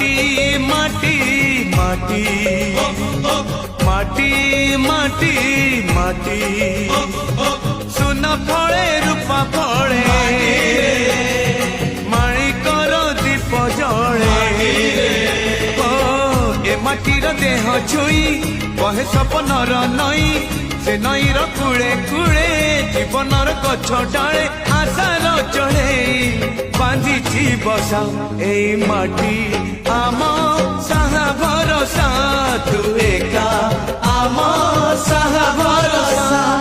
মাটি মাটি মাটি মাটি মাটি মাটি সোনা ফলে রূপা ফলে মাণিকর দীপ জলে এ মাটির দেহ ছুঁই বহে সপনর নই সে নইর কূলে কূলে জীবনর গছ ডালে আশার চলে বাঁধিছি বসা এই মাটি আম সাহা ভরসা তু একা আম সাহা ভরসা।